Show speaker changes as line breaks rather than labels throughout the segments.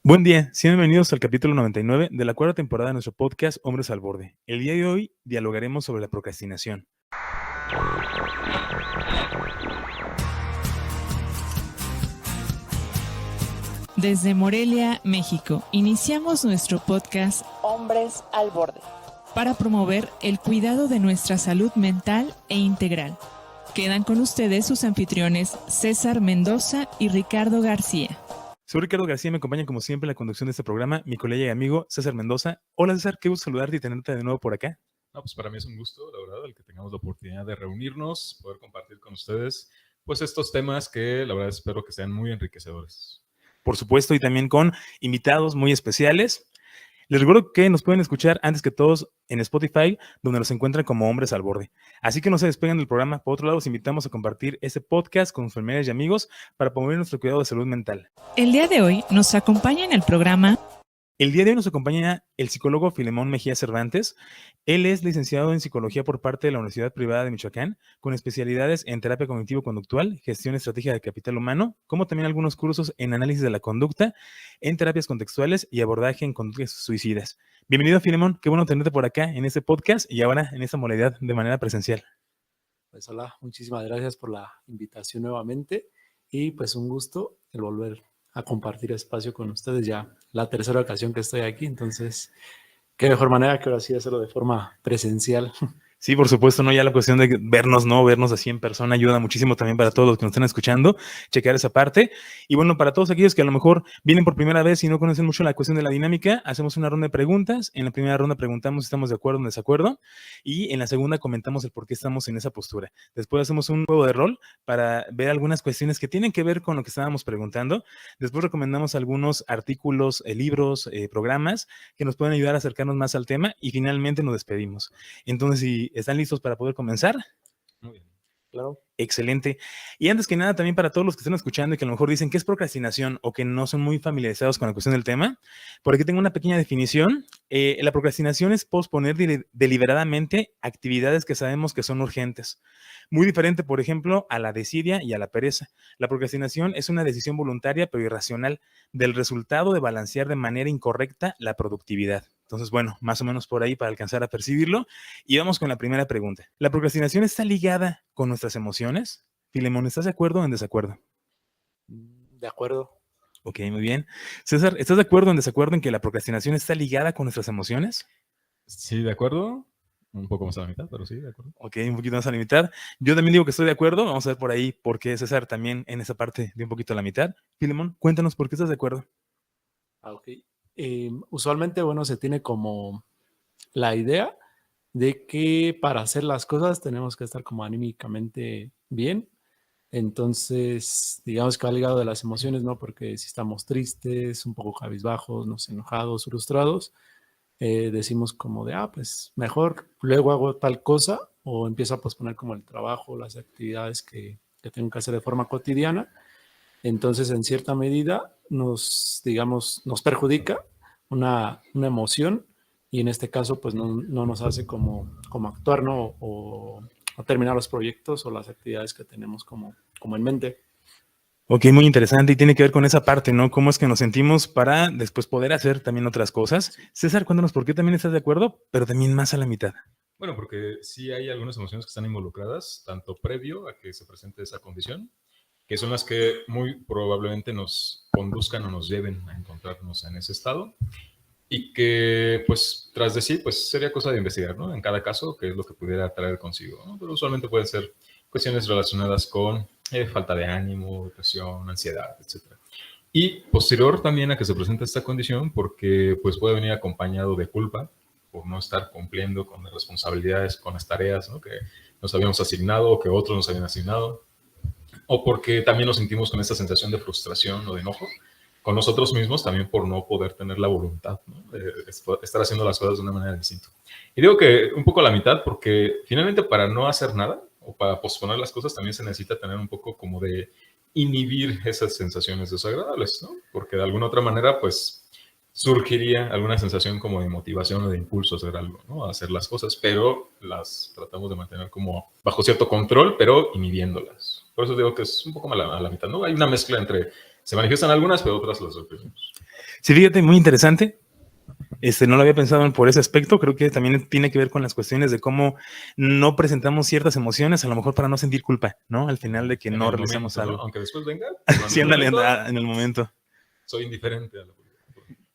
Buen día, sean bienvenidos al capítulo 99 de la cuarta temporada de nuestro podcast Hombres al Borde. El día de hoy dialogaremos sobre la procrastinación.
Desde Morelia, México, iniciamos nuestro podcast
Hombres al Borde
para promover el cuidado de nuestra salud mental e integral. Quedan con ustedes sus anfitriones César Mendoza y Ricardo García.
Soy Ricardo García y me acompaña como siempre en la conducción de este programa mi colega y amigo César Mendoza. Hola César, qué gusto saludarte y tenerte de nuevo por acá.
No, pues para mí es un gusto, la verdad, el que tengamos la oportunidad de reunirnos, poder compartir con ustedes pues estos temas que la verdad espero que sean muy enriquecedores.
Por supuesto, y también con invitados muy especiales. Les recuerdo que nos pueden escuchar antes que todos en Spotify, donde nos encuentran como Hombres al Borde. Así que no se despeguen del programa. Por otro lado, los invitamos a compartir este podcast con sus familiares y amigos para promover nuestro cuidado de salud mental.
El día de hoy nos acompaña en el programa.
El día de hoy nos acompaña el psicólogo Filemón Mejía Cervantes. Él es licenciado en psicología por parte de la Universidad Privada de Michoacán, con especialidades en terapia cognitivo-conductual, gestión estratégica de capital humano, como también algunos cursos en análisis de la conducta, en terapias contextuales y abordaje en conductas suicidas. Bienvenido, Filemón. Qué bueno tenerte por acá en este podcast y ahora en esta modalidad de manera presencial.
Pues hola, muchísimas gracias por la invitación nuevamente y pues un gusto el volver a compartir espacio con ustedes, ya la tercera ocasión que estoy aquí, entonces qué mejor manera que ahora sí hacerlo de forma presencial.
Sí, por supuesto, ¿no? Ya la cuestión de vernos, ¿no? Vernos así en persona ayuda muchísimo también para todos los que nos están escuchando, checar esa parte. Y bueno, para todos aquellos que a lo mejor vienen por primera vez y no conocen mucho la cuestión de la dinámica, hacemos una ronda de preguntas. En la primera ronda preguntamos si estamos de acuerdo o en desacuerdo. Y en la segunda comentamos el por qué estamos en esa postura. Después hacemos un juego de rol para ver algunas cuestiones que tienen que ver con lo que estábamos preguntando. Después recomendamos algunos artículos, libros, programas que nos pueden ayudar a acercarnos más al tema. Y finalmente nos despedimos. Entonces, si ¿están listos para poder comenzar?
Muy bien.
Claro.
Excelente. Y antes que nada, también para todos los que están escuchando y que a lo mejor dicen que es procrastinación o que no son muy familiarizados con la cuestión del tema, por aquí tengo una pequeña definición. La procrastinación es posponer deliberadamente actividades que sabemos que son urgentes. Muy diferente, por ejemplo, a la desidia y a la pereza. La procrastinación es una decisión voluntaria pero irracional del resultado de balancear de manera incorrecta la productividad. Entonces, bueno, más o menos por ahí para alcanzar a percibirlo. Y vamos con la primera pregunta. ¿La procrastinación está ligada con nuestras emociones? Filemón, ¿estás de acuerdo o en desacuerdo?
De acuerdo.
Ok, muy bien. César, ¿estás de acuerdo o en desacuerdo en que la procrastinación está ligada con nuestras emociones?
Sí, de acuerdo. Un poco más a la mitad, pero sí, de acuerdo.
Ok, un poquito más a la mitad. Yo también digo que estoy de acuerdo. Vamos a ver por ahí por qué César también en esa parte de un poquito a la mitad. Filemón, cuéntanos por qué estás de acuerdo.
Ok. Usualmente, bueno, se tiene como la idea de que para hacer las cosas tenemos que estar como anímicamente bien. Entonces, digamos que va ligado de las emociones, ¿no? Porque si estamos tristes, un poco cabizbajos, no sé, enojados, frustrados, decimos como de, pues mejor luego hago tal cosa o empiezo a posponer como el trabajo, las actividades que tengo que hacer de forma cotidiana. Entonces, en cierta medida, digamos, nos perjudica una emoción y en este caso, pues no nos hace como actuar, ¿no? O terminar los proyectos o las actividades que tenemos como en mente.
Ok, muy interesante y tiene que ver con esa parte, ¿no? Cómo es que nos sentimos para después poder hacer también otras cosas. César, cuéntanos por qué también estás de acuerdo, pero también más a la mitad.
Bueno, porque sí hay algunas emociones que están involucradas, tanto previo a que se presente esa condición, que son las que muy probablemente nos conduzcan o nos lleven a encontrarnos en ese estado. Y que, pues, tras de sí, pues sería cosa de investigar, ¿no? En cada caso, qué es lo que pudiera traer consigo, ¿no? Pero usualmente pueden ser cuestiones relacionadas con falta de ánimo, depresión, ansiedad, etc. Y posterior también a que se presente esta condición, porque pues puede venir acompañado de culpa por no estar cumpliendo con las responsabilidades, con las tareas, ¿no? Que nos habíamos asignado o que otros nos habían asignado, o porque también nos sentimos con esta sensación de frustración o de enojo con nosotros mismos también por no poder tener la voluntad, ¿no? De estar haciendo las cosas de una manera distinta. Y digo que un poco a la mitad porque finalmente para no hacer nada o para posponer las cosas también se necesita tener un poco como de inhibir esas sensaciones desagradables, ¿no? Porque de alguna otra manera pues surgiría alguna sensación como de motivación o de impulso a hacer algo, ¿no? A hacer las cosas, pero las tratamos de mantener como bajo cierto control, pero inhibiéndolas. Por eso digo que es un poco a la mitad, ¿no? Hay una mezcla entre se manifiestan algunas, pero otras las reprimimos.
Sí, fíjate, muy interesante. No lo había pensado por ese aspecto. Creo que también tiene que ver con las cuestiones de cómo no presentamos ciertas emociones, a lo mejor para no sentir culpa, ¿no? Al final de que
En
no
el
realizamos
momento, ¿no?
algo.
Aunque después venga, pero
Sí,
en el
ándale,
momento
en el momento.
soy indiferente a la política.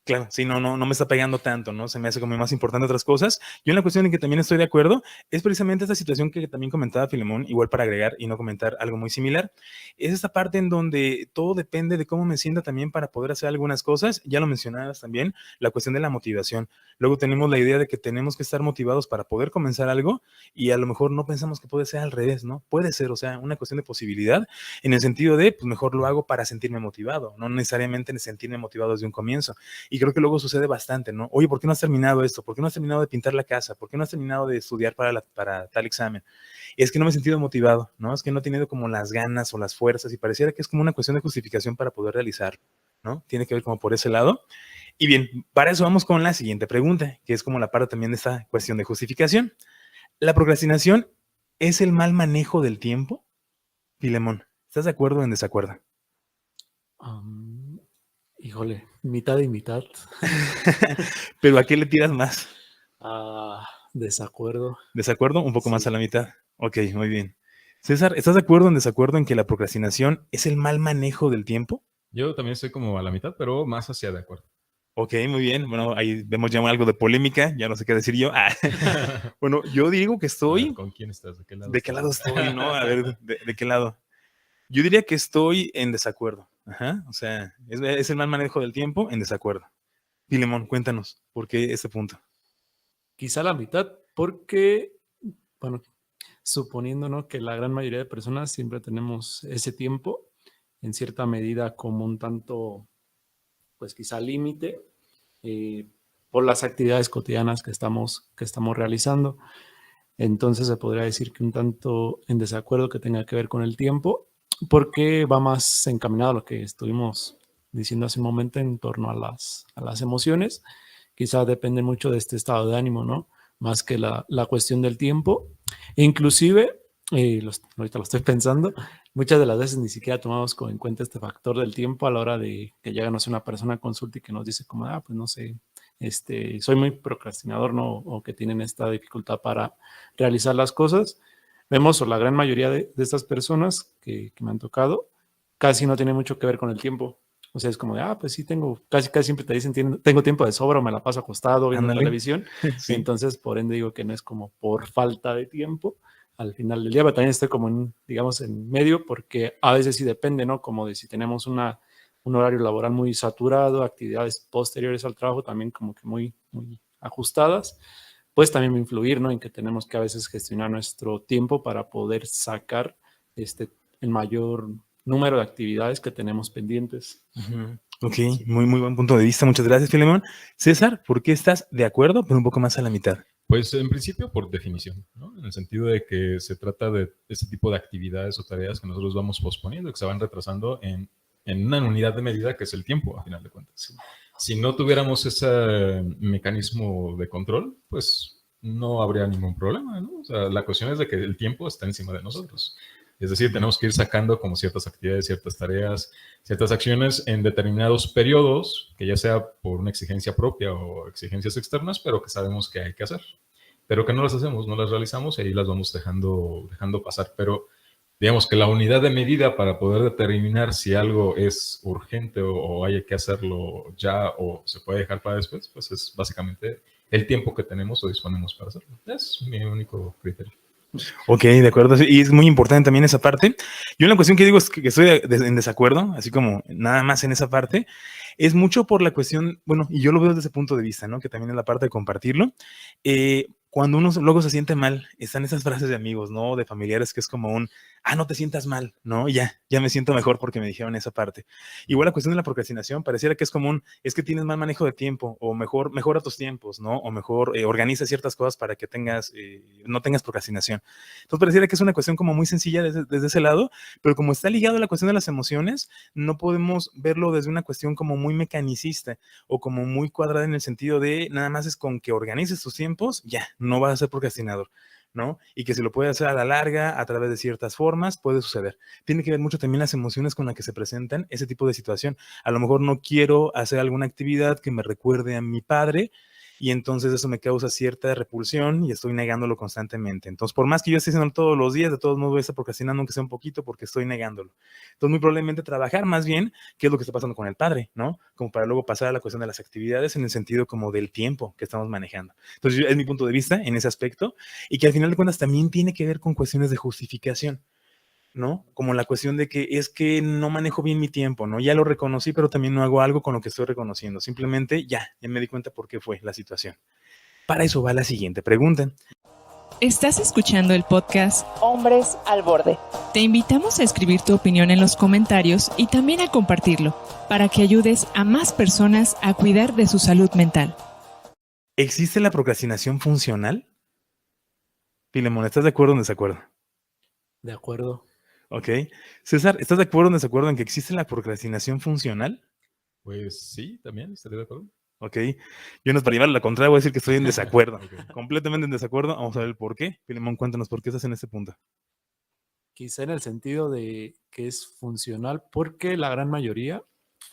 Claro, sí, no me está pegando tanto, ¿no? Se me hace como más importante otras cosas. Yo en la cuestión en que también estoy de acuerdo es precisamente esta situación que también comentaba Filemón, igual para agregar y no comentar algo muy similar, es esta parte en donde todo depende de cómo me sienta también para poder hacer algunas cosas. Ya lo mencionabas también, la cuestión de la motivación. Luego tenemos la idea de que tenemos que estar motivados para poder comenzar algo y a lo mejor no pensamos que puede ser al revés, ¿no? Puede ser, o sea, una cuestión de posibilidad en el sentido de, pues mejor lo hago para sentirme motivado, no necesariamente sentirme motivado desde un comienzo. Y creo que luego sucede bastante, ¿no? Oye, ¿por qué no has terminado esto? ¿Por qué no has terminado de pintar la casa? ¿Por qué no has terminado de estudiar para tal examen? Es que no me he sentido motivado, ¿no? Es que no he tenido como las ganas o las fuerzas y pareciera que es como una cuestión de justificación para poder realizarlo, ¿no? Tiene que ver como por ese lado. Y bien, para eso vamos con la siguiente pregunta, que es como la parte también de esta cuestión de justificación. ¿La procrastinación es el mal manejo del tiempo? Filemón, ¿estás de acuerdo o en desacuerdo?
Híjole, mitad y mitad.
¿Pero a qué le tiras más?
Desacuerdo.
¿Desacuerdo? Un poco más a
Sí.
la mitad. Ok, muy bien. César, ¿estás de acuerdo o en desacuerdo en que la procrastinación es el mal manejo del tiempo?
Yo también estoy como a la mitad, pero más hacia de acuerdo.
Ok, muy bien. Bueno, ahí vemos ya algo de polémica, ya no sé qué decir yo. Bueno, yo digo que
A ver,
estoy.
¿con quién estás? ¿De qué lado
¿De qué
estás?
lado estoy, no? A ver, ¿de qué lado? Yo diría que estoy en desacuerdo. Ajá, o sea, es el mal manejo del tiempo en desacuerdo. Filemón, cuéntanos, ¿por qué este punto?
Quizá la mitad, porque, bueno, suponiendo, ¿no?, que la gran mayoría de personas siempre tenemos ese tiempo, en cierta medida como un tanto, pues quizá límite, eh, por las actividades cotidianas que estamos realizando. Entonces se podría decir que un tanto en desacuerdo que tenga que ver con el tiempo, porque va más encaminado a lo que estuvimos diciendo hace un momento en torno a las emociones. Quizá depende mucho de este estado de ánimo, ¿no? Más que la cuestión del tiempo. Inclusive, ahorita lo estoy pensando, muchas de las veces ni siquiera tomamos en cuenta este factor del tiempo a la hora de que llega, no sé, una persona a consulta y que nos dice como, pues no sé, soy muy procrastinador, ¿no? O que tienen esta dificultad para realizar las cosas. Vemos, o la gran mayoría de estas personas que me han tocado, casi no tiene mucho que ver con el tiempo. O sea, es como de, pues sí, casi siempre te dicen, tengo tiempo de sobra o me la paso acostado viendo
Ándale.
televisión.
Sí.
Entonces, por ende, digo que no es como por falta de tiempo al final del día, pero también estoy como digamos, en medio, porque a veces sí depende, ¿no? Como de si tenemos un horario laboral muy saturado, actividades posteriores al trabajo también como que muy ajustadas, pues también va a influir, ¿no? En que tenemos que a veces gestionar nuestro tiempo para poder sacar el mayor número de actividades que tenemos pendientes.
Ok, muy buen punto de vista. Muchas gracias, Filemón. César, ¿por qué estás de acuerdo, pero un poco más a la mitad?
Pues en principio por definición, ¿no? En el sentido de que se trata de este tipo de actividades o tareas que nosotros vamos posponiendo, que se van retrasando en una unidad de medida que es el tiempo, a final de cuentas. Si no tuviéramos ese mecanismo de control, pues no habría ningún problema, ¿no? O sea, la cuestión es de que el tiempo está encima de nosotros. Es decir, tenemos que ir sacando como ciertas actividades, ciertas tareas, ciertas acciones en determinados periodos, que ya sea por una exigencia propia o exigencias externas, pero que sabemos que hay que hacer. Pero que no las hacemos, no las realizamos y ahí las vamos dejando pasar. Pero digamos que la unidad de medida para poder determinar si algo es urgente o hay que hacerlo ya o se puede dejar para después, pues es básicamente el tiempo que tenemos o disponemos para hacerlo. Es mi único criterio.
Ok, de acuerdo. Y es muy importante también esa parte. Yo la cuestión que digo es que estoy en desacuerdo, así como nada más en esa parte, es mucho por la cuestión, bueno, y yo lo veo desde ese punto de vista, ¿no? Que también es la parte de compartirlo. Cuando uno luego se siente mal, están esas frases de amigos, ¿no? De familiares que es como no te sientas mal, ¿no? Ya me siento mejor porque me dijeron esa parte. Igual la cuestión de la procrastinación, pareciera que es común, es que tienes mal manejo de tiempo, o mejora tus tiempos, ¿no? O mejor organiza ciertas cosas para que no tengas procrastinación. Entonces pareciera que es una cuestión como muy sencilla desde ese lado, pero como está ligado a la cuestión de las emociones, no podemos verlo desde una cuestión como muy mecanicista o como muy cuadrada en el sentido de nada más es con que organices tus tiempos, ya, no vas a ser procrastinador, ¿no? Y que si lo puede hacer a la larga, a través de ciertas formas, puede suceder. Tiene que ver mucho también las emociones con las que se presentan ese tipo de situación. A lo mejor no quiero hacer alguna actividad que me recuerde a mi padre, y entonces eso me causa cierta repulsión y estoy negándolo constantemente. Entonces, por más que yo esté haciendo todos los días, de todos modos voy a estar procrastinando aunque sea un poquito porque estoy negándolo. Entonces, muy probablemente trabajar más bien qué es lo que está pasando con el padre, ¿no? Como para luego pasar a la cuestión de las actividades en el sentido como del tiempo que estamos manejando. Entonces, es mi punto de vista en ese aspecto, y que al final de cuentas también tiene que ver con cuestiones de justificación, ¿no? Como la cuestión de que es que no manejo bien mi tiempo, ¿no? Ya lo reconocí, pero también no hago algo con lo que estoy reconociendo. Simplemente ya me di cuenta por qué fue la situación. Para eso va la siguiente pregunta.
Estás escuchando el podcast
Hombres al Borde.
Te invitamos a escribir tu opinión en los comentarios y también a compartirlo, para que ayudes a más personas a cuidar de su salud mental.
¿Existe la procrastinación funcional? Filemón, ¿estás de acuerdo o en desacuerdo?
De acuerdo.
Ok. César, ¿estás de acuerdo o en desacuerdo en que existe la procrastinación funcional?
Pues sí, también estaría de acuerdo.
Ok. Yo no es para llevarlo a la contraria, voy a decir que estoy en desacuerdo.
Ok.
Completamente en desacuerdo. Vamos a ver el por qué. Filemón, cuéntanos por qué estás en este punto.
Quizá en el sentido de que es funcional porque la gran mayoría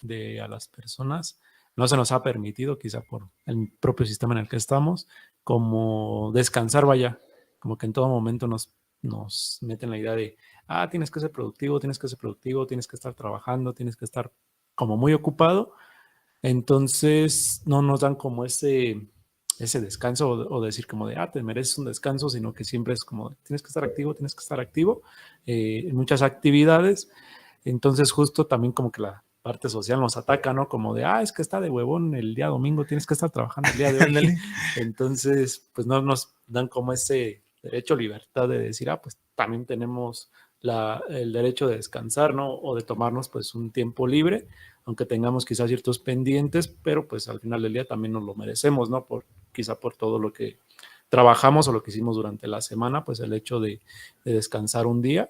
de a las personas no se nos ha permitido, quizá por el propio sistema en el que estamos, como descansar, vaya, como que en todo momento nos meten la idea de, tienes que ser productivo, tienes que ser productivo, tienes que estar trabajando, tienes que estar como muy ocupado. Entonces no nos dan como ese descanso o decir como de, te mereces un descanso, sino que siempre es como, tienes que estar activo en muchas actividades. Entonces justo también como que la parte social nos ataca, ¿no? Como de, es que está de huevón el día domingo, tienes que estar trabajando el día de hoy. Entonces, pues no nos dan como ese derecho, libertad de decir, pues también tenemos el derecho de descansar, ¿no? O de tomarnos pues un tiempo libre, aunque tengamos quizás ciertos pendientes, pero pues al final del día también nos lo merecemos, ¿no? Quizá por todo lo que trabajamos o lo que hicimos durante la semana, pues el hecho de descansar un día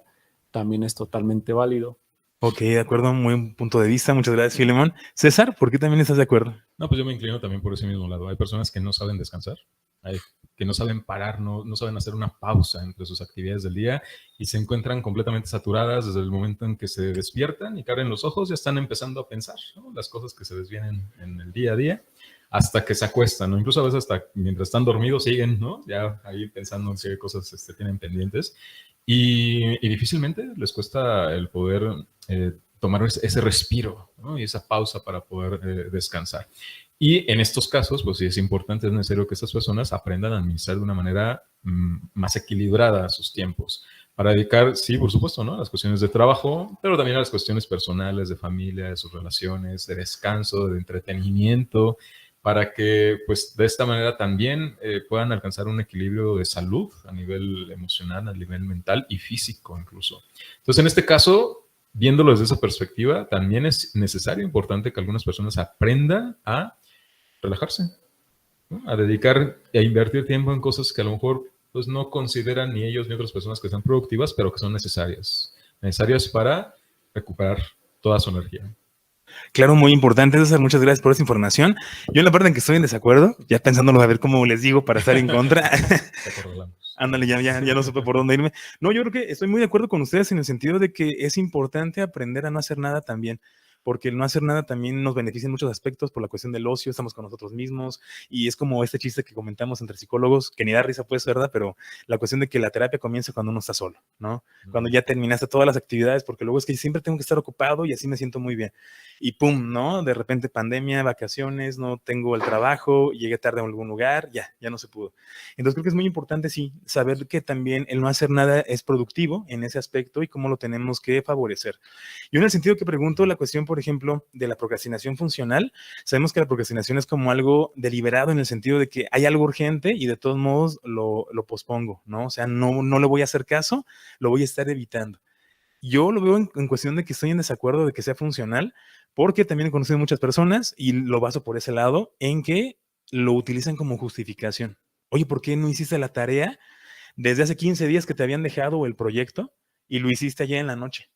también es totalmente válido.
Ok, de acuerdo, muy buen punto de vista. Muchas gracias, Filemón. César, ¿por qué también estás de acuerdo?
No, pues yo me inclino también por ese mismo lado. Hay personas que no saben descansar, que no saben parar, no saben hacer una pausa entre sus actividades del día y se encuentran completamente saturadas desde el momento en que se despiertan y que abren los ojos, ya están empezando a pensar, ¿no? Las cosas que se les vienen en el día a día hasta que se acuestan, ¿no? Incluso a veces hasta mientras están dormidos siguen, ¿no? Ya ahí pensando en qué cosas tienen pendientes y difícilmente les cuesta el poder tomar ese respiro, ¿no? Y esa pausa para poder descansar. Y en estos casos, pues sí es importante, es necesario que estas personas aprendan a administrar de una manera más equilibrada sus tiempos, para dedicar, sí, por supuesto, ¿no? A las cuestiones de trabajo, pero también a las cuestiones personales, de familia, de sus relaciones, de descanso, de entretenimiento, para que, pues, de esta manera también puedan alcanzar un equilibrio de salud a nivel emocional, a nivel mental y físico incluso. Entonces, en este caso, viéndolo desde esa perspectiva, también es necesario, importante que algunas personas aprendan a relajarse, ¿no? A dedicar, a invertir tiempo en cosas que a lo mejor pues, no consideran ni ellos ni otras personas que sean productivas, pero que son necesarias para recuperar toda su energía.
Claro, muy importante, César, muchas gracias por esa información. Yo en la parte en que estoy en desacuerdo, ya pensándolo a ver cómo les digo para estar en contra. Ándale, ya no supe por dónde irme. No, yo creo que estoy muy de acuerdo con ustedes en el sentido de que es importante aprender a no hacer nada también, porque el no hacer nada también nos beneficia en muchos aspectos por la cuestión del ocio, estamos con nosotros mismos, y es como este chiste que comentamos entre psicólogos, que ni da risa pues, ¿verdad? Pero la cuestión de que la terapia comienza cuando uno está solo, ¿no? Cuando ya terminaste todas las actividades, porque luego es que siempre tengo que estar ocupado y así me siento muy bien. Y pum, ¿no? De repente pandemia, vacaciones, no tengo el trabajo, llegué tarde a algún lugar, ya no se pudo. Entonces creo que es muy importante, sí, saber que también el no hacer nada es productivo en ese aspecto y cómo lo tenemos que favorecer. Yo en el sentido que pregunto la cuestión, por ejemplo, de la procrastinación funcional, sabemos que la procrastinación es como algo deliberado en el sentido de que hay algo urgente y de todos modos lo pospongo, ¿no? O sea, no le voy a hacer caso, lo voy a estar evitando. Yo lo veo en cuestión de que estoy en desacuerdo de que sea funcional, porque también he conocido muchas personas y lo baso por ese lado, en que lo utilizan como justificación. Oye, ¿por qué no hiciste la tarea desde hace 15 días que te habían dejado el proyecto y lo hiciste ayer en la noche?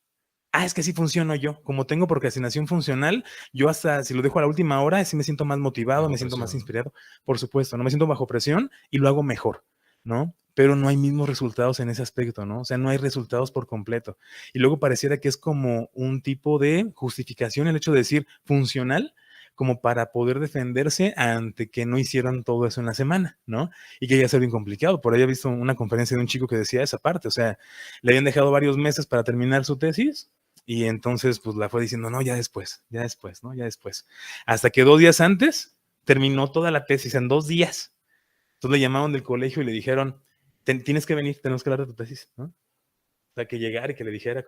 Es que así funciono yo. Como tengo procrastinación funcional, yo hasta si lo dejo a la última hora, así me siento más motivado, me siento más inspirado. Por supuesto, no me siento bajo presión y lo hago mejor, ¿no? pero no hay mismos resultados en ese aspecto, ¿no? O sea, no hay resultados por completo. Y luego pareciera que es como un tipo de justificación el hecho de decir funcional, como para poder defenderse ante que no hicieran todo eso en la semana, ¿no? Y que ya sea bien complicado. Por ahí he visto una conferencia de un chico que decía esa parte, o sea, le habían dejado varios meses para terminar su tesis y entonces pues la fue diciendo, no, ya después, ¿no? Ya después. Hasta que 2 días antes terminó toda la tesis en 2 días. Entonces le llamaron del colegio y le dijeron, tienes que venir, tenemos que hablar de tu tesis, ¿no? O sea, que llegara y que le dijera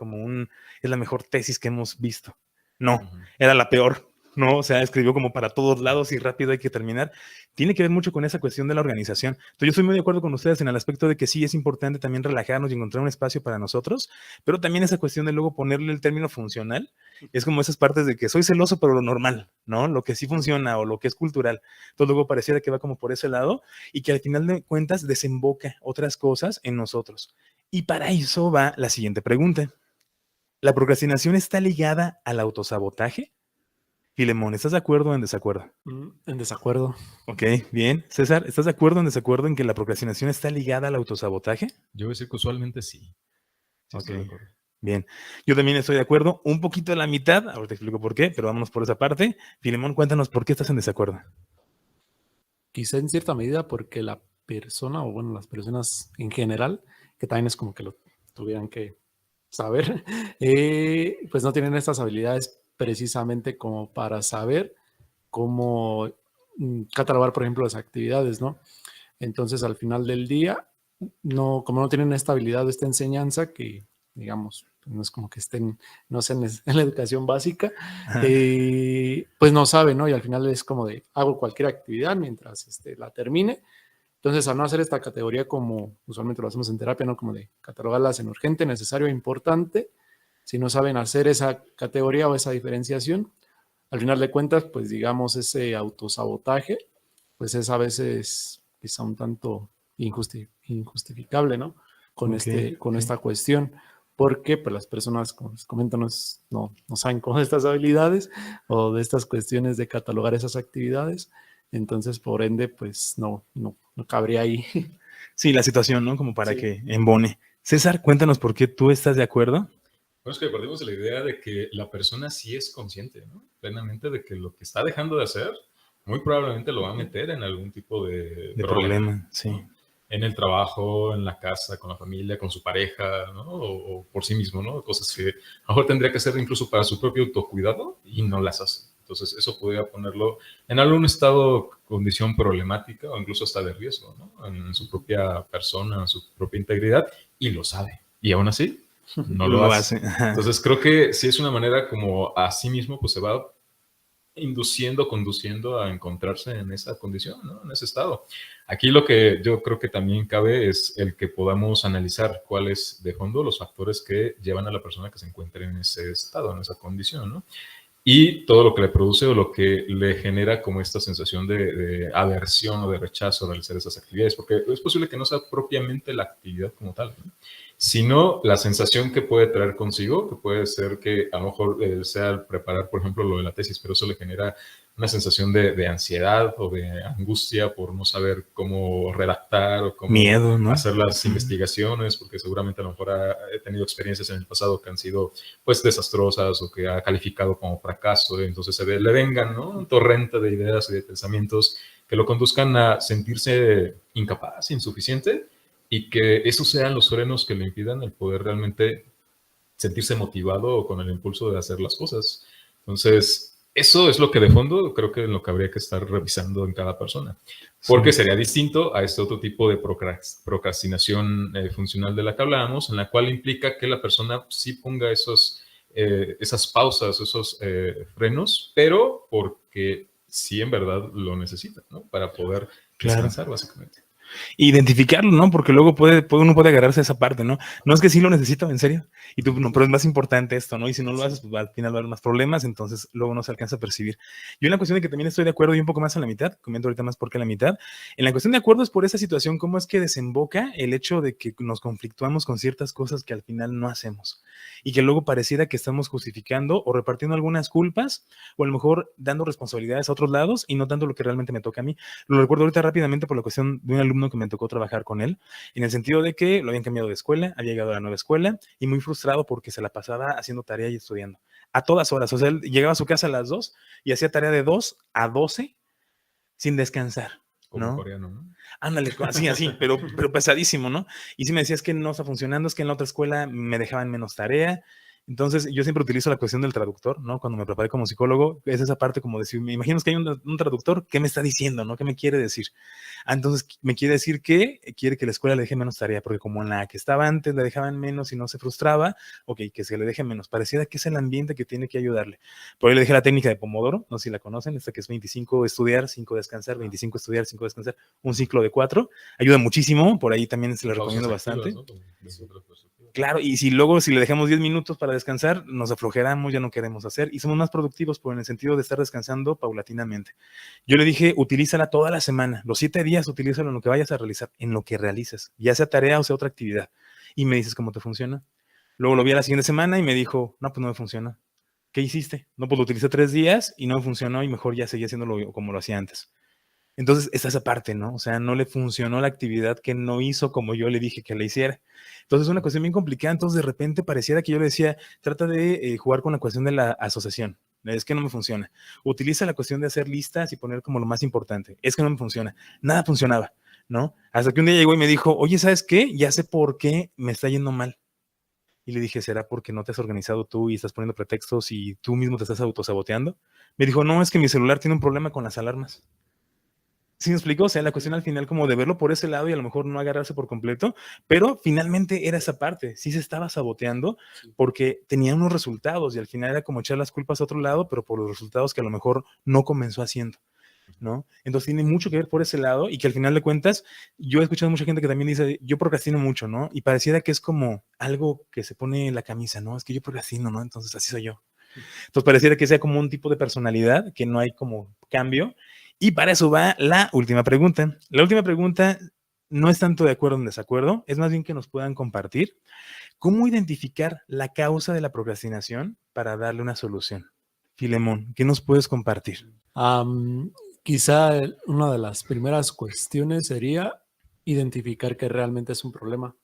es la mejor tesis que hemos visto. No, era la peor, ¿no? O sea, escribió como para todos lados y rápido hay que terminar. Tiene que ver mucho con esa cuestión de la organización. Entonces, yo estoy muy de acuerdo con ustedes en el aspecto de que sí es importante también relajarnos y encontrar un espacio para nosotros, pero también esa cuestión de luego ponerle el término funcional, es como esas partes de que soy celoso, pero lo normal, ¿no? Lo que sí funciona o lo que es cultural. Entonces, luego pareciera que va como por ese lado y que al final de cuentas desemboca otras cosas en nosotros. Y para eso va la siguiente pregunta. ¿La procrastinación está ligada al autosabotaje? Filemón, ¿estás de acuerdo o en desacuerdo?
En desacuerdo.
Ok, bien. César, ¿estás de acuerdo o en desacuerdo en que la procrastinación está ligada al autosabotaje?
Yo voy a decir que usualmente sí. Sí,
Ok,
estoy de acuerdo.
bien. Yo también estoy de acuerdo, un poquito a la mitad, ahora te explico por qué, pero vámonos por esa parte. Filemón, cuéntanos por qué estás en desacuerdo.
Quizá en cierta medida porque la persona, o bueno, las personas en general, que también es como que lo tuvieran que saber, pues no tienen estas habilidades precisamente como para saber cómo catalogar, por ejemplo, las actividades, ¿no? Entonces, al final del día, no, como no tienen esta habilidad o esta enseñanza que, digamos, no es como que estén, no sé, en la educación básica, pues no saben, ¿no? Y al final es como de, hago cualquier actividad mientras la termine. Entonces, al no hacer esta categoría como usualmente lo hacemos en terapia, ¿no? Como de catalogarlas en urgente, necesario e importante, si no saben hacer esa categoría o esa diferenciación, al final de cuentas, pues digamos, ese autosabotaje, pues es a veces quizá un tanto injustificable, ¿no? Con, con esta cuestión, porque pues las personas, como les comento, no saben cómo estas habilidades o de estas cuestiones de catalogar esas actividades, entonces por ende, pues no cabría ahí.
Sí, la situación, ¿no? Como para que embone. César, cuéntanos por qué tú estás de acuerdo.
Bueno, es que partimos de la idea de que la persona sí es consciente, ¿no? Plenamente de que lo que está dejando de hacer, muy probablemente lo va a meter en algún tipo de
problema, sí.
¿no? En el trabajo, en la casa, con la familia, con su pareja, ¿no? O por sí mismo, ¿no? Cosas que a lo mejor tendría que hacer incluso para su propio autocuidado y no las hace. Entonces, eso podría ponerlo en algún estado, condición problemática o incluso hasta de riesgo, ¿no? En su propia persona, en su propia integridad, y lo sabe. Y aún así, no lo hace. Entonces, creo que sí es una manera como a sí mismo, pues se va conduciendo a encontrarse en esa condición, ¿no? En ese estado. Aquí lo que yo creo que también cabe es el que podamos analizar cuáles de fondo los factores que llevan a la persona que se encuentre en ese estado, en esa condición, ¿no? Y todo lo que le produce o lo que le genera como esta sensación de aversión o de rechazo a realizar esas actividades, porque es posible que no sea propiamente la actividad como tal, ¿no? Sino la sensación que puede traer consigo, que puede ser que a lo mejor sea el preparar, por ejemplo, lo de la tesis, pero eso le genera una sensación de ansiedad o de angustia por no saber cómo redactar o cómo
miedo, ¿no?
Hacer las investigaciones, porque seguramente a lo mejor he tenido experiencias en el pasado que han sido pues desastrosas o que ha calificado como fracaso, entonces le vengan, ¿no? Un torrente de ideas y de pensamientos que lo conduzcan a sentirse incapaz, insuficiente, y que esos sean los frenos que le impidan el poder realmente sentirse motivado o con el impulso de hacer las cosas. Entonces, eso es lo que de fondo creo que es lo que habría que estar revisando en cada persona. Porque sería distinto a este otro tipo de procrastinación funcional de la que hablábamos, en la cual implica que la persona sí ponga esas pausas, esos frenos, pero porque sí en verdad lo necesita, ¿no? Para poder descansar, básicamente.
Identificarlo, ¿no? Porque luego uno puede agarrarse a esa parte, ¿no? No es que sí lo necesito, en serio. Y tú, no, pero es más importante esto, ¿no? Y si no lo haces, pues al final va a haber más problemas, entonces luego no se alcanza a percibir. Yo en la cuestión de que también estoy de acuerdo y un poco más a la mitad, comento ahorita más por qué a la mitad, en la cuestión de acuerdo es por esa situación, cómo es que desemboca el hecho de que nos conflictuamos con ciertas cosas que al final no hacemos y que luego pareciera que estamos justificando o repartiendo algunas culpas o a lo mejor dando responsabilidades a otros lados y no tanto lo que realmente me toca a mí. Lo recuerdo ahorita rápidamente por la cuestión de un alumno alumno que me tocó trabajar con él, en el sentido de que lo habían cambiado de escuela, había llegado a la nueva escuela y muy frustrado porque se la pasaba haciendo tarea y estudiando a todas horas. O sea, él llegaba a su casa a las 2 y hacía tarea de 2 a 12 sin descansar,
Como
¿no?
coreano, ¿no?
Ándale, así, pero pesadísimo, ¿no? Y sí me decía, es que no está funcionando, es que en la otra escuela me dejaban menos tarea. Entonces, yo siempre utilizo la cuestión del traductor, ¿no? Cuando me preparé como psicólogo, es esa parte como decir, me imagino que hay un traductor, ¿qué me está diciendo, no? ¿Qué me quiere decir? Entonces, me quiere decir que quiere que la escuela le deje menos tarea, porque como en la que estaba antes le dejaban menos y no se frustraba, ok, que se le deje menos. Pareciera que es el ambiente que tiene que ayudarle. Por ahí le dejé la técnica de Pomodoro, no sé si la conocen, esta que es 25 estudiar, 5 descansar, 25 estudiar, 5 descansar, un ciclo de 4, ayuda muchísimo, por ahí también se le recomiendo bastante.
Activas, ¿no? Desde otra perspectiva.
Claro, y si luego si le dejamos 10 minutos para descansar, nos aflojeramos, ya no queremos hacer y somos más productivos por en el sentido de estar descansando paulatinamente. Yo le dije, utilízala toda la semana, los 7 días, utilízalo en lo que vayas a realizar, en lo que realices, ya sea tarea o sea otra actividad. Y me dices cómo te funciona. Luego lo vi a la siguiente semana y me dijo, no, pues no me funciona. ¿Qué hiciste? No, pues lo utilicé 3 días y no me funcionó y mejor ya seguía haciéndolo como lo hacía antes. Entonces, está esa parte, ¿no? O sea, no le funcionó la actividad que no hizo como yo le dije que le hiciera. Entonces, es una cuestión bien complicada. Entonces, de repente pareciera que yo le decía, trata de jugar con la cuestión de la asociación. Es que no me funciona. Utiliza la cuestión de hacer listas y poner como lo más importante. Es que no me funciona. Nada funcionaba, ¿no? Hasta que un día llegó y me dijo, oye, ¿sabes qué? Ya sé por qué me está yendo mal. Y le dije, ¿será porque no te has organizado tú y estás poniendo pretextos y tú mismo te estás autosaboteando? Me dijo, no, es que mi celular tiene un problema con las alarmas. ¿Sí me explico? O sea, la cuestión al final como de verlo por ese lado y a lo mejor no agarrarse por completo, pero finalmente era esa parte, sí se estaba saboteando porque tenía unos resultados y al final era como echar las culpas a otro lado, pero por los resultados que a lo mejor no comenzó haciendo, ¿no? Entonces tiene mucho que ver por ese lado y que al final de cuentas, yo he escuchado mucha gente que también dice, yo procrastino mucho, ¿no? Y pareciera que es como algo que se pone en la camisa, ¿no? Es que yo procrastino, ¿no? Entonces así soy yo. Entonces pareciera que sea como un tipo de personalidad, que no hay como cambio. Y para eso va la última pregunta. La última pregunta no es tanto de acuerdo o en desacuerdo, es más bien que nos puedan compartir cómo identificar la causa de la procrastinación para darle una solución. Filemón, ¿qué nos puedes compartir?
Quizá una de las primeras cuestiones sería identificar que realmente es un problema.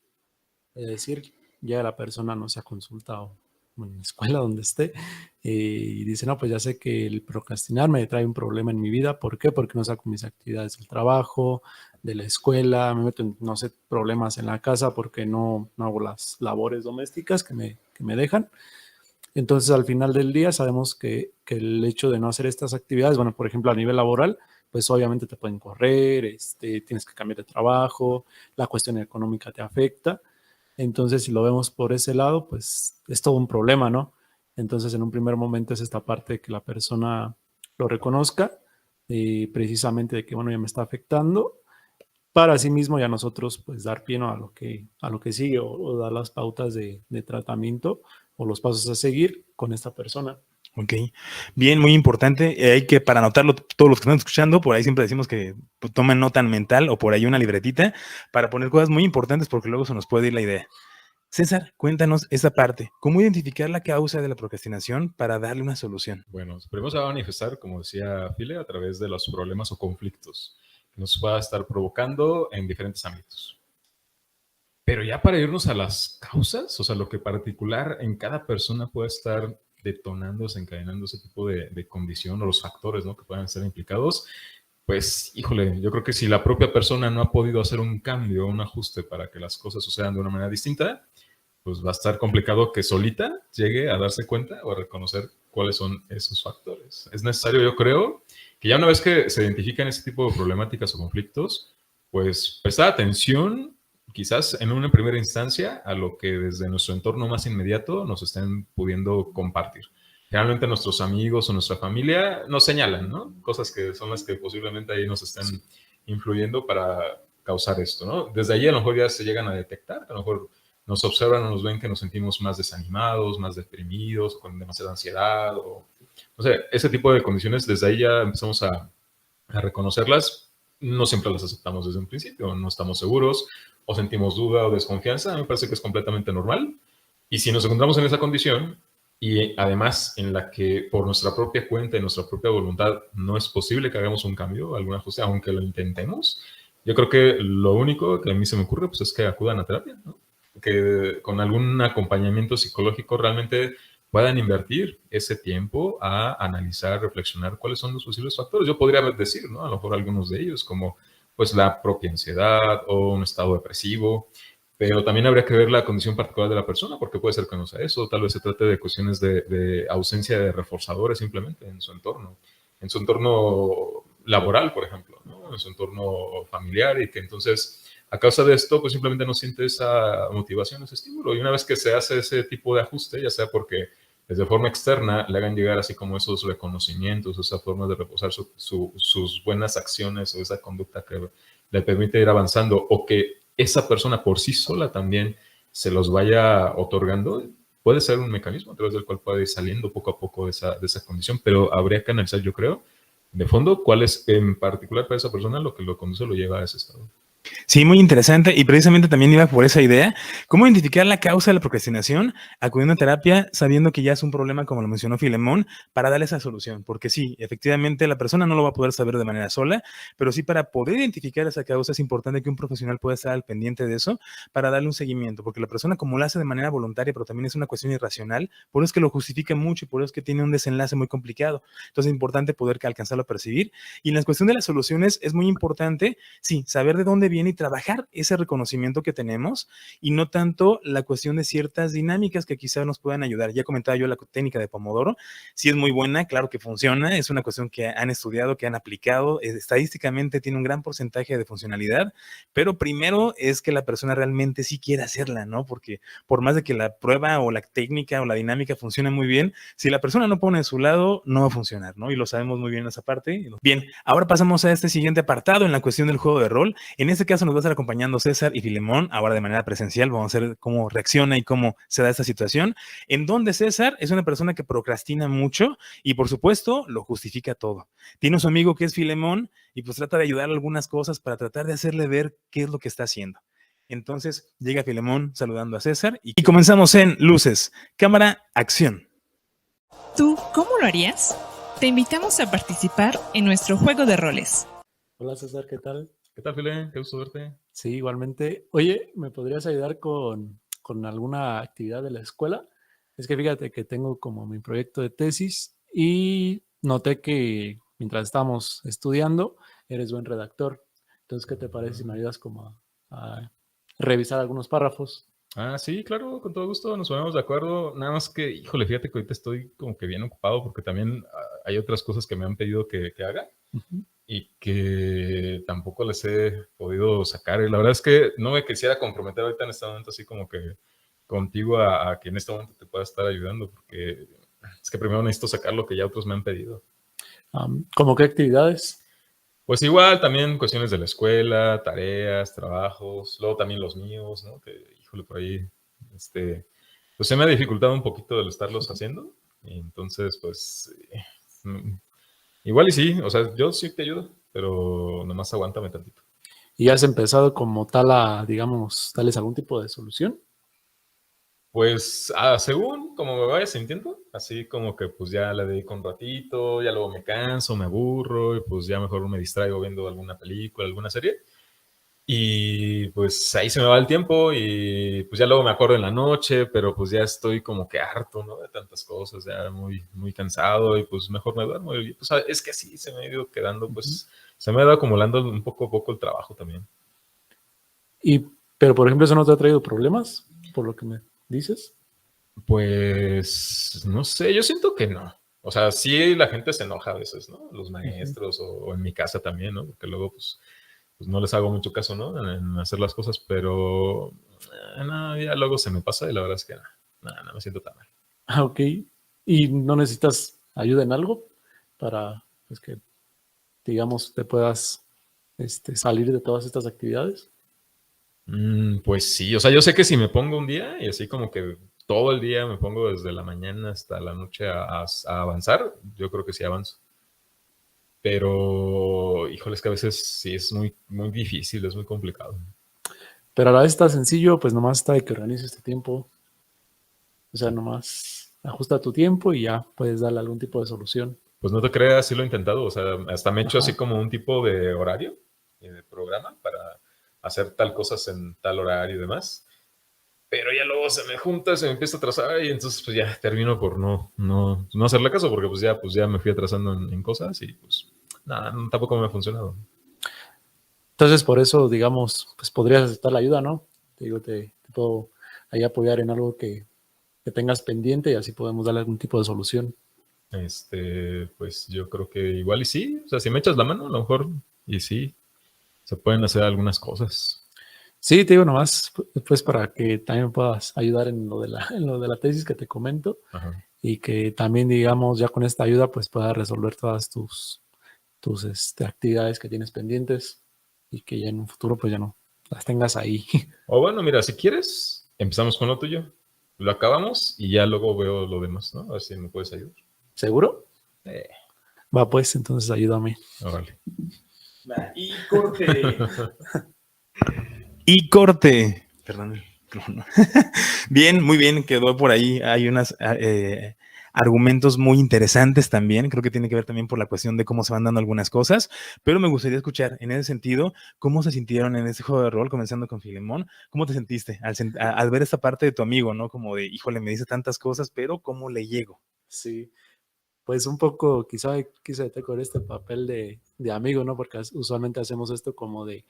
Es decir, ya la persona no se ha consultado en la escuela donde esté y dice, no, pues ya sé que el procrastinar me trae un problema en mi vida. ¿Por qué? Porque no saco mis actividades del trabajo, de la escuela, me meto en, no sé, problemas en la casa porque no hago las labores domésticas que me dejan. Entonces, al final del día, sabemos que el hecho de no hacer estas actividades, bueno, por ejemplo, a nivel laboral, pues obviamente te pueden correr, tienes que cambiar de trabajo, la cuestión económica te afecta. Entonces, si lo vemos por ese lado, pues es todo un problema, ¿no? Entonces, en un primer momento es esta parte de que la persona lo reconozca, precisamente de que, bueno, ya me está afectando, para sí mismo ya nosotros, pues, dar pie, ¿no?, a lo que sigue o dar las pautas de tratamiento o los pasos a seguir con esta persona.
Ok, bien, muy importante. Hay que, para anotarlo, todos los que están escuchando, por ahí siempre decimos que pues, tomen nota mental o por ahí una libretita para poner cosas muy importantes porque luego se nos puede ir la idea. César, cuéntanos esa parte. ¿Cómo identificar la causa de la procrastinación para darle una solución?
Bueno, primero se va a manifestar, como decía File, a través de los problemas o conflictos que nos pueda estar provocando en diferentes ámbitos. Pero ya para irnos a las causas, o sea, lo que particular en cada persona puede estar detonando, desencadenando ese tipo de condición o los factores, ¿no?, que puedan estar implicados, pues, híjole, yo creo que si la propia persona no ha podido hacer un cambio, un ajuste para que las cosas sucedan de una manera distinta, pues va a estar complicado que solita llegue a darse cuenta o a reconocer cuáles son esos factores. Es necesario, yo creo, que ya una vez que se identifican ese tipo de problemáticas o conflictos, pues prestar atención, quizás en una primera instancia, a lo que desde nuestro entorno más inmediato nos estén pudiendo compartir. Generalmente nuestros amigos o nuestra familia nos señalan, ¿no?, cosas que son las que posiblemente ahí nos están influyendo para causar esto, ¿no? Desde allí a lo mejor ya se llegan a detectar, a lo mejor nos observan o nos ven que nos sentimos más desanimados, más deprimidos, con demasiada ansiedad, o sea, ese tipo de condiciones, desde ahí ya empezamos a reconocerlas. No siempre las aceptamos desde un principio, no estamos seguros, o sentimos duda o desconfianza, me parece que es completamente normal. Y si nos encontramos en esa condición, y además en la que por nuestra propia cuenta y nuestra propia voluntad no es posible que hagamos un cambio, algún ajuste, aunque lo intentemos, Yo creo que lo único que a mí se me ocurre pues, es que acudan a terapia, ¿no? Que con algún acompañamiento psicológico realmente puedan invertir ese tiempo a analizar, reflexionar cuáles son los posibles factores. Yo podría decir, ¿no? A lo mejor algunos de ellos, como pues la propia ansiedad o un estado depresivo, pero también habría que ver la condición particular de la persona, porque puede ser que no sea eso, tal vez se trate de cuestiones de ausencia de reforzadores simplemente en su entorno laboral, por ejemplo, ¿no? En su entorno familiar, y que entonces a causa de esto, pues simplemente no siente esa motivación, ese estímulo. Y una vez que se hace ese tipo de ajuste, ya sea porque desde forma externa le hagan llegar así como esos reconocimientos, esa forma de reposar sus buenas acciones o esa conducta que le permite ir avanzando, o que esa persona por sí sola también se los vaya otorgando, puede ser un mecanismo a través del cual puede ir saliendo poco a poco de esa condición, pero habría que analizar, yo creo, de fondo, cuál es en particular para esa persona lo que lo conduce o lo lleva a ese estado.
Sí, muy interesante y precisamente también iba por esa idea. ¿Cómo identificar la causa de la procrastinación? Acudiendo a terapia sabiendo que ya es un problema, como lo mencionó Filemón, para darle esa solución. Porque sí, efectivamente la persona no lo va a poder saber de manera sola, pero sí para poder identificar esa causa es importante que un profesional pueda estar al pendiente de eso para darle un seguimiento. Porque la persona como lo hace de manera voluntaria, pero también es una cuestión irracional, por eso es que lo justifica mucho y por eso es que tiene un desenlace muy complicado. Entonces es importante poder alcanzarlo a percibir. Y en la cuestión de las soluciones es muy importante, sí, saber de dónde viene y trabajar ese reconocimiento que tenemos y no tanto la cuestión de ciertas dinámicas que quizás nos puedan ayudar. Ya comentaba yo la técnica de Pomodoro, sí es muy buena, claro que funciona, es una cuestión que han estudiado, que han aplicado, estadísticamente tiene un gran porcentaje de funcionalidad, pero primero es que la persona realmente sí quiera hacerla, ¿no? Porque por más de que la prueba o la técnica o la dinámica funcione muy bien, si la persona no pone de su lado, no va a funcionar, ¿no? Y lo sabemos muy bien esa parte. Bien, ahora pasamos a este siguiente apartado en la cuestión del juego de rol. En este caso nos va a estar acompañando César y Filemón, ahora de manera presencial. Vamos a ver cómo reacciona y cómo se da esta situación, en donde César es una persona que procrastina mucho y por supuesto lo justifica todo. Tiene a su amigo que es Filemón y pues trata de ayudarle algunas cosas para tratar de hacerle ver qué es lo que está haciendo. Entonces llega Filemón saludando a César y comenzamos en luces, cámara, acción.
¿Tú cómo lo harías? Te invitamos a participar en nuestro juego de roles.
Hola César, ¿qué tal?
¿Qué tal, File? Qué gusto verte.
Sí, igualmente. Oye, ¿me podrías ayudar con alguna actividad de la escuela? Es que fíjate que tengo como mi proyecto de tesis y noté que mientras estábamos estudiando, eres buen redactor. Entonces, ¿qué te parece si me ayudas como a revisar algunos párrafos?
Ah, sí, claro, con todo gusto, nos ponemos de acuerdo. Nada más que, híjole, fíjate que ahorita estoy como que bien ocupado porque también hay otras cosas que me han pedido que haga
Ujú.
y que tampoco les he podido sacar. Y la verdad es que no me quisiera comprometer ahorita en este momento así como que contigo a que en este momento te pueda estar ayudando, porque es que primero necesito sacar lo que ya otros me han pedido.
¿Cómo qué actividades?
Pues igual también cuestiones de la escuela, tareas, trabajos, luego también los míos, ¿no? Que, híjole, por ahí, pues se me ha dificultado un poquito el estarlos haciendo. Y entonces, pues, igual y sí, o sea, yo sí te ayudo, pero nomás aguántame tantito.
¿Y has empezado como tal a, digamos, darles algún tipo de solución?
Pues, según como me vaya sintiendo, así como que pues ya le dedico un ratito, ya luego me canso, me aburro, y pues ya mejor me distraigo viendo alguna película, alguna serie. Y pues ahí se me va el tiempo y pues ya luego me acuerdo en la noche, pero pues ya estoy como que harto, ¿no? De tantas cosas, ya muy, muy cansado y pues mejor me duermo. Y pues es que así se me ha ido quedando, pues se me ha ido acumulando un poco a poco el trabajo también.
Pero, por ejemplo, ¿eso no te ha traído problemas, por lo que me dices?
Pues no sé, yo siento que no. O sea, sí la gente se enoja a veces, ¿no? Los maestros o en mi casa también, ¿no? Porque luego pues no les hago mucho caso, ¿no? En hacer las cosas, pero no, ya luego se me pasa y la verdad es que no me siento tan mal.
Ah, ok. ¿Y no necesitas ayuda en algo para pues, que, digamos, te puedas salir de todas estas actividades?
Pues sí, o sea, yo sé que si me pongo un día y así como que todo el día me pongo desde la mañana hasta la noche a avanzar, yo creo que sí avanzo. Pero, híjole, es que a veces sí es muy, muy difícil, es muy complicado.
Pero a la vez está sencillo, pues nomás está de que organices tu tiempo. O sea, nomás ajusta tu tiempo y ya puedes darle algún tipo de solución.
Pues no te creas, sí lo he intentado, o sea, hasta me he hecho
Ajá.
así como un tipo de horario y de cronograma para hacer tal cosas en tal horario y demás. Pero ya luego se me junta, se me empieza a atrasar y entonces pues ya termino por no hacerle caso porque pues ya me fui atrasando en cosas y pues nada, tampoco me ha funcionado.
Entonces, por eso, digamos, pues podrías aceptar la ayuda, ¿no? Te digo, te puedo ahí apoyar en algo que tengas pendiente y así podemos darle algún tipo de solución.
Pues yo creo que igual y sí, o sea, si me echas la mano, a lo mejor, y sí, se pueden hacer algunas cosas.
Sí, te digo nomás, pues para que también puedas ayudar en lo de la tesis que te comento.
Ajá.
Y que también, digamos, ya con esta ayuda, pues puedas resolver todas tus actividades que tienes pendientes y que ya en un futuro, pues ya no las tengas ahí.
O bueno, mira, si quieres, empezamos con lo tuyo, lo acabamos y ya luego veo lo demás, ¿no? A ver si me puedes ayudar.
¿Seguro?
Eh,
Va, pues, entonces ayúdame.
Órale.
Y corte. Y corte. Perdón. Bien, muy bien, quedó por ahí. Hay unos argumentos muy interesantes también. Creo que tiene que ver también por la cuestión de cómo se van dando algunas cosas. Pero me gustaría escuchar en ese sentido cómo se sintieron en ese juego de rol, comenzando con Filemón. ¿Cómo te sentiste al ver esta parte de tu amigo, ¿no? Como de, híjole, me dice tantas cosas, pero ¿cómo le llego?
Sí, pues un poco quizá quise meter con este papel de amigo, ¿no? Porque usualmente hacemos esto como de,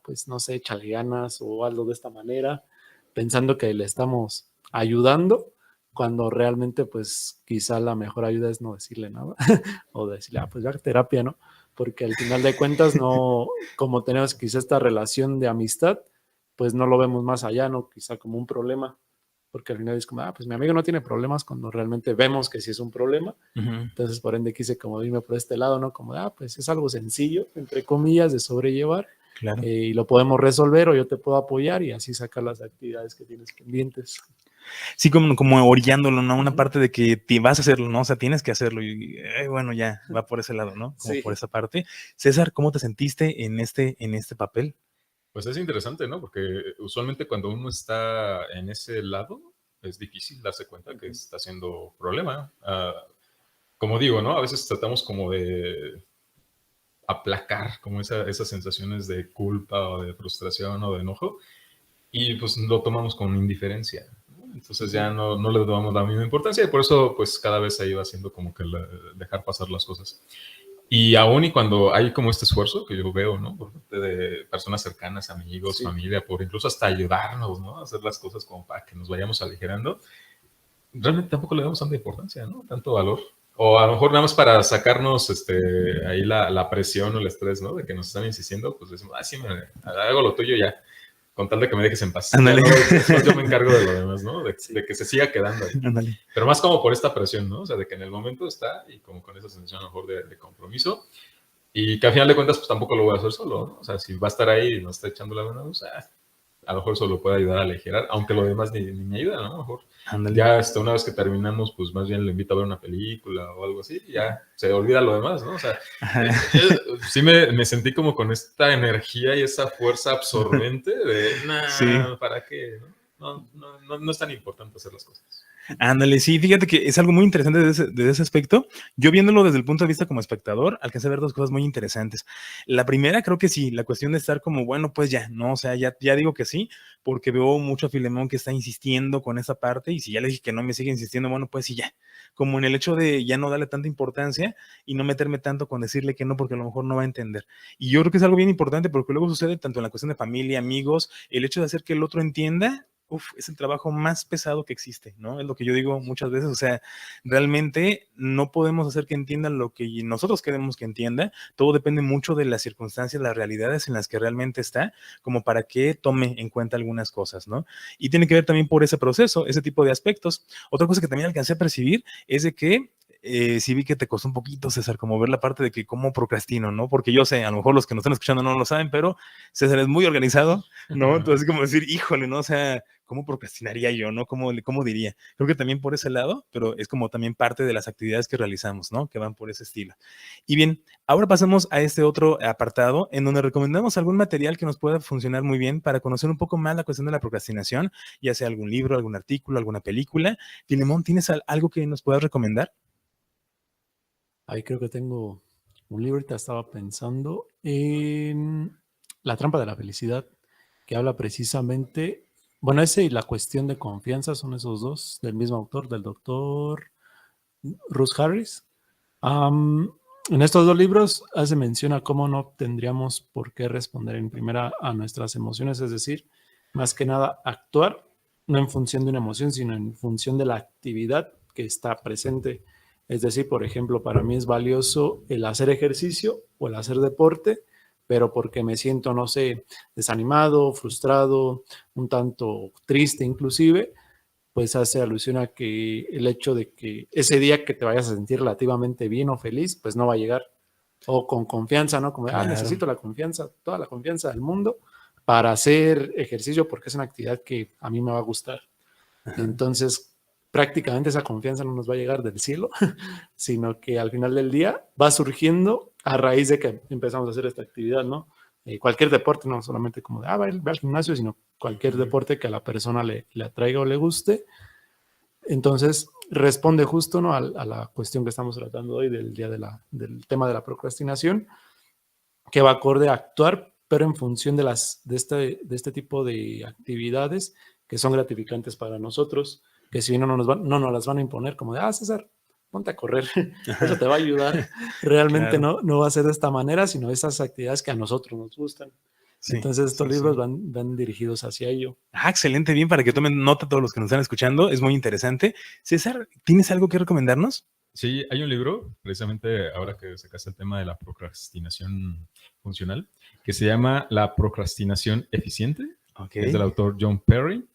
pues no sé, échale ganas o algo de esta manera, pensando que le estamos ayudando, cuando realmente pues quizá la mejor ayuda es no decirle nada o decirle, pues ya terapia, ¿no? Porque al final de cuentas no, como tenemos quizá esta relación de amistad, pues no lo vemos más allá, ¿no? Quizá como un problema, porque al final es como, pues mi amigo no tiene problemas cuando realmente vemos que sí es un problema. Entonces, por ende, quise como irme por este lado, ¿no? Como, pues es algo sencillo, entre comillas, de sobrellevar.
Claro.
Y lo podemos resolver o yo te puedo apoyar y así sacar las actividades que tienes pendientes.
Sí, como orillándolo, ¿no? Una parte de que te vas a hacerlo, ¿no? O sea, tienes que hacerlo y bueno, ya va por ese lado, ¿no? Como por esa parte. César, ¿cómo te sentiste en este papel?
Pues es interesante, ¿no? Porque usualmente cuando uno está en ese lado, es difícil darse cuenta que está siendo problema. Como digo, ¿no? A veces tratamos como de aplacar como esas sensaciones de culpa o de frustración o de enojo y pues lo tomamos con indiferencia. Entonces ya no le damos la misma importancia y por eso pues cada vez se iba haciendo como que dejar pasar las cosas. Y aún y cuando hay como este esfuerzo que yo veo, ¿no? Por parte de personas cercanas, amigos, familia, por incluso hasta ayudarnos, ¿no? A hacer las cosas como para que nos vayamos aligerando, realmente tampoco le damos tanta importancia, ¿no? Tanto valor. O a lo mejor nada más para sacarnos ahí la presión o el estrés, ¿no? De que nos están insistiendo, pues decimos, sí, hago lo tuyo ya, con tal de que me dejes en paz.
Ándale.
Después yo me encargo de lo demás, ¿no? De que se siga quedando ahí.
Ándale.
Pero más como por esta presión, ¿no? O sea, de que en el momento está y como con esa sensación a lo mejor de compromiso y que al final de cuentas pues tampoco lo voy a hacer solo, ¿no? O sea, si va a estar ahí y no está echando la mano, a lo mejor eso lo puede ayudar a aligerar, aunque lo demás ni me ayuda, ¿no? A lo mejor
Ándale.
ya una vez que terminamos, pues más bien le invito a ver una película o algo así, y ya se olvida lo demás, ¿no? O sea, sí me sentí como con esta energía y esa fuerza absorbente de,
Sí.
¿para qué? No es tan importante hacer las cosas.
Ándale, sí, fíjate que es algo muy interesante desde ese aspecto. Yo viéndolo desde el punto de vista como espectador, alcancé a ver dos cosas muy interesantes. La primera, creo que sí, la cuestión de estar como, bueno, pues ya, ¿no? O sea, ya digo que sí, porque veo mucho a Filemón que está insistiendo con esa parte, y si ya le dije que no me sigue insistiendo, bueno, pues sí, ya. Como en el hecho de ya no darle tanta importancia y no meterme tanto con decirle que no, porque a lo mejor no va a entender. Y yo creo que es algo bien importante porque luego sucede tanto en la cuestión de familia, amigos, el hecho de hacer que el otro entienda, es el trabajo más pesado que existe, ¿no? Es lo que yo digo muchas veces, o sea, realmente no podemos hacer que entiendan lo que nosotros queremos que entienda, todo depende mucho de las circunstancias, las realidades en las que realmente está, como para que tome en cuenta algunas cosas, ¿no? Y tiene que ver también por ese proceso, ese tipo de aspectos. Otra cosa que también alcancé a percibir es de que sí vi que te costó un poquito, César, como ver la parte de que cómo procrastino, ¿no? Porque yo sé, a lo mejor los que nos están escuchando no lo saben, pero César es muy organizado, ¿no? Entonces, como decir, híjole, ¿no? O sea, ¿cómo procrastinaría yo, no? ¿Cómo diría? Creo que también por ese lado, pero es como también parte de las actividades que realizamos, ¿no? Que van por ese estilo. Y bien, ahora pasamos a este otro apartado en donde recomendamos algún material que nos pueda funcionar muy bien para conocer un poco más la cuestión de la procrastinación, ya sea algún libro, algún artículo, alguna película. Filemón, ¿tienes algo que nos puedas recomendar?
Ahí creo que tengo un libro, ahorita estaba pensando en La trampa de la felicidad, que habla precisamente, bueno, ese y la cuestión de confianza son esos dos, del mismo autor, del doctor Russ Harris. En estos dos libros hace mención a cómo no tendríamos por qué responder en primera a nuestras emociones, es decir, más que nada actuar no en función de una emoción, sino en función de la actividad que está presente. Es decir, por ejemplo, para mí es valioso el hacer ejercicio o el hacer deporte, pero porque me siento, no sé, desanimado, frustrado, un tanto triste inclusive, pues hace alusión a que el hecho de que ese día que te vayas a sentir relativamente bien o feliz, pues no va a llegar. O con confianza, ¿no? Como,
Claro.
necesito la confianza, toda la confianza del mundo para hacer ejercicio porque es una actividad que a mí me va a gustar.
Ajá.
Entonces, prácticamente esa confianza no nos va a llegar del cielo, sino que al final del día va surgiendo a raíz de que empezamos a hacer esta actividad, ¿no? Cualquier deporte, no solamente como de, va al gimnasio, sino cualquier deporte que a la persona le atraiga o le guste. Entonces, responde justo, ¿no?, a la cuestión que estamos tratando hoy del del tema de la procrastinación, que va acorde a actuar, pero en función de este tipo de actividades que son gratificantes para nosotros, que si no nos las van a imponer como de, César, ponte a correr, eso te va a ayudar. Realmente
Claro.
no va a ser de esta manera, sino esas actividades que a nosotros nos gustan.
Sí,
Entonces, estos
sí,
libros
sí.
van dirigidos hacia ello.
Excelente, bien, para que tomen nota todos los que nos están escuchando, es muy interesante. César, ¿tienes algo que recomendarnos?
Sí, hay un libro, precisamente ahora que sacaste el tema de la procrastinación funcional, que se llama La procrastinación eficiente.
Ok.
Es del autor John Perry.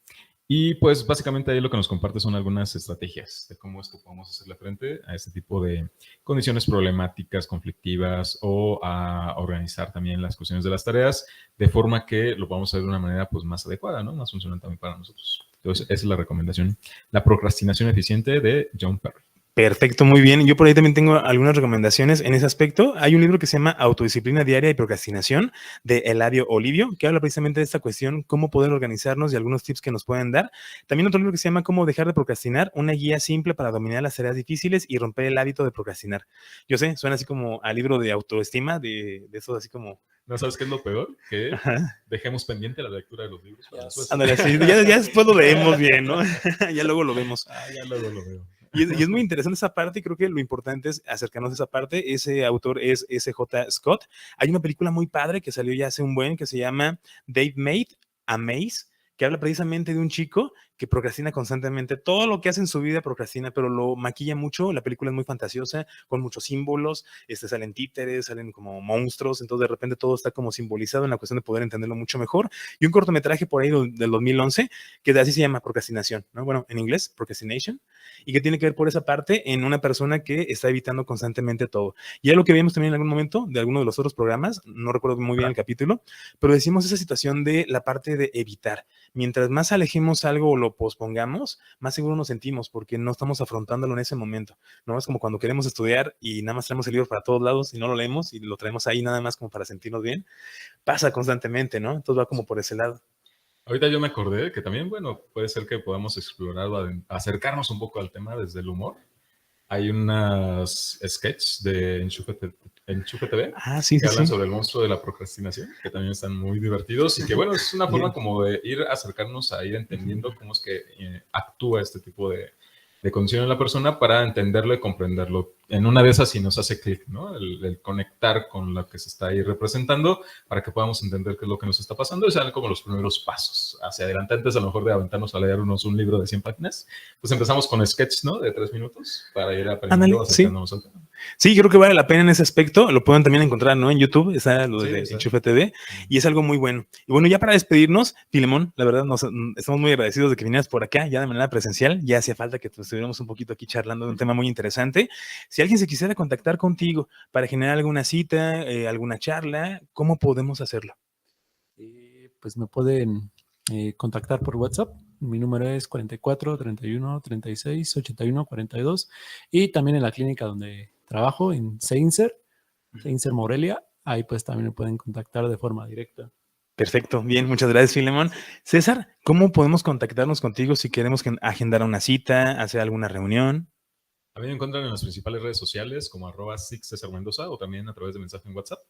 Y pues básicamente ahí lo que nos comparte son algunas estrategias de cómo es que podemos hacerle frente a este tipo de condiciones problemáticas, conflictivas, o a organizar también las cuestiones de las tareas de forma que lo podamos hacer de una manera pues más adecuada, ¿no? Más funcional también para nosotros. Entonces esa es la recomendación. La procrastinación eficiente de John Perry.
Perfecto, muy bien. Yo por ahí también tengo algunas recomendaciones en ese aspecto. Hay un libro que se llama Autodisciplina Diaria y Procrastinación de Eladio Olivio, que habla precisamente de esta cuestión, cómo poder organizarnos y algunos tips que nos pueden dar. También otro libro que se llama Cómo dejar de procrastinar, una guía simple para dominar las tareas difíciles y romper el hábito de procrastinar. Yo sé, suena así como al libro de autoestima, de eso así como...
¿No sabes qué es lo peor? Que
Ajá.
dejemos pendiente la lectura de los libros para después.
Ándale, sí, ya después lo leemos bien, ¿no? Ya luego lo vemos.
Ya luego lo veo.
Y es muy interesante esa parte, y creo que lo importante es acercarnos a esa parte. Ese autor es S.J. Scott. Hay una película muy padre que salió ya hace un buen, que se llama Dave Made a Maze, que habla precisamente de un chico que procrastina constantemente. Todo lo que hace en su vida procrastina, pero lo maquilla mucho. La película es muy fantasiosa, con muchos símbolos. Salen títeres, salen como monstruos. Entonces, de repente, todo está como simbolizado en la cuestión de poder entenderlo mucho mejor. Y un cortometraje por ahí del 2011, que así se llama Procrastinación, ¿no? Bueno, en inglés, Procrastination, y que tiene que ver por esa parte en una persona que está evitando constantemente todo. Y es lo que vimos también en algún momento de alguno de los otros programas, no recuerdo muy bien el capítulo, pero decimos esa situación de la parte de evitar. Mientras más alejemos algo o lo pospongamos, más seguro nos sentimos porque no estamos afrontándolo en ese momento, ¿no? Es como cuando queremos estudiar y nada más traemos el libro para todos lados y no lo leemos y lo traemos ahí nada más como para sentirnos bien. Pasa constantemente, ¿no? Entonces va como por ese lado.
Ahorita yo me acordé que también, bueno, puede ser que podamos explorar o acercarnos un poco al tema desde el humor. Hay unas sketches de Enchufe TV
Sí,
que hablan
sí.
sobre el monstruo de la procrastinación, que también están muy divertidos y que, bueno, es una forma como de ir acercarnos a ir entendiendo cómo es que actúa este tipo de condición en la persona para entenderlo y comprenderlo. En una de esas sí nos hace clic, ¿no? El conectar con lo que se está ahí representando para que podamos entender qué es lo que nos está pasando y sean como los primeros pasos hacia adelante. Antes a lo mejor de aventarnos a leernos un libro de 100 páginas, pues empezamos con sketches, ¿no? De 3 minutos para ir aprendiendo, acercándonos al tema.
Sí, creo que vale la pena en ese aspecto. Lo pueden también encontrar, ¿no? En YouTube, está lo de Enchufe TV, y es algo muy bueno. Y bueno, ya para despedirnos, Filemón, la verdad, estamos muy agradecidos de que vinieras por acá, ya de manera presencial. Ya hacía falta que estuviéramos un poquito aquí charlando de un tema muy interesante. Si alguien se quisiera contactar contigo para generar alguna cita, alguna charla, ¿cómo podemos hacerlo?
Pues me pueden contactar por WhatsApp. Mi número es 44 31 36 81 42, y también en la clínica donde trabajo, en Seinser Morelia. Ahí pues también me pueden contactar de forma directa.
Perfecto, bien, muchas gracias, Filemón. César, ¿cómo podemos contactarnos contigo si queremos agendar una cita, hacer alguna reunión?
A mí me encuentran en las principales redes sociales como @SICCesarMendoza o también a través de mensaje en WhatsApp.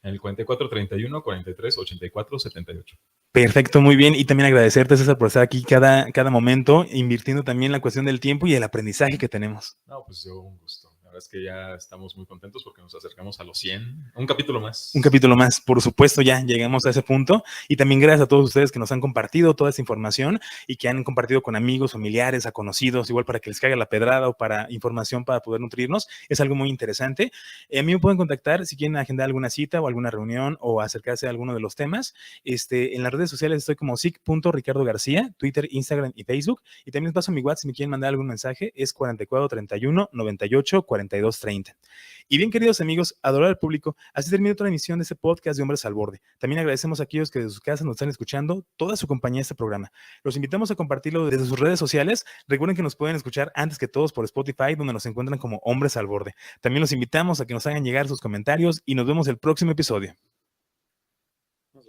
En el 44 31 43 84 78.
Perfecto, muy bien. Y también agradecerte, César, por estar aquí cada momento, invirtiendo también la cuestión del tiempo y el aprendizaje que tenemos.
No, pues yo un gusto. La verdad es que ya estamos muy contentos porque nos acercamos a los 100. Un capítulo más.
Un capítulo más, por supuesto, ya llegamos a ese punto. Y también gracias a todos ustedes que nos han compartido toda esta información y que han compartido con amigos, familiares, a conocidos, igual para que les caiga la pedrada o para información para poder nutrirnos. Es algo muy interesante. A mí me pueden contactar si quieren agendar alguna cita o alguna reunión o acercarse a alguno de los temas. En las redes sociales estoy como sic.ricardogarcía, Twitter, Instagram y Facebook. Y también les paso mi WhatsApp si me quieren mandar algún mensaje. Es 44 31 98 42 30. Y bien, queridos amigos, adorar al público, así termina otra emisión de este podcast de Hombres al Borde. También agradecemos a aquellos que desde sus casas nos están escuchando, toda su compañía en este programa. Los invitamos a compartirlo desde sus redes sociales. Recuerden que nos pueden escuchar antes que todos por Spotify, donde nos encuentran como Hombres al Borde. También los invitamos a que nos hagan llegar sus comentarios y nos vemos el próximo episodio.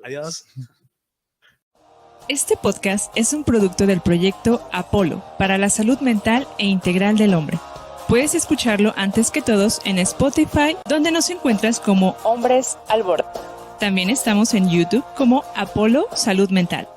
Adiós.
Este podcast es un producto del proyecto Apolo para la salud mental e integral del hombre. Puedes escucharlo antes que todos en Spotify, donde nos encuentras como Hombres al Borde. También estamos en YouTube como Apolo Salud Mental.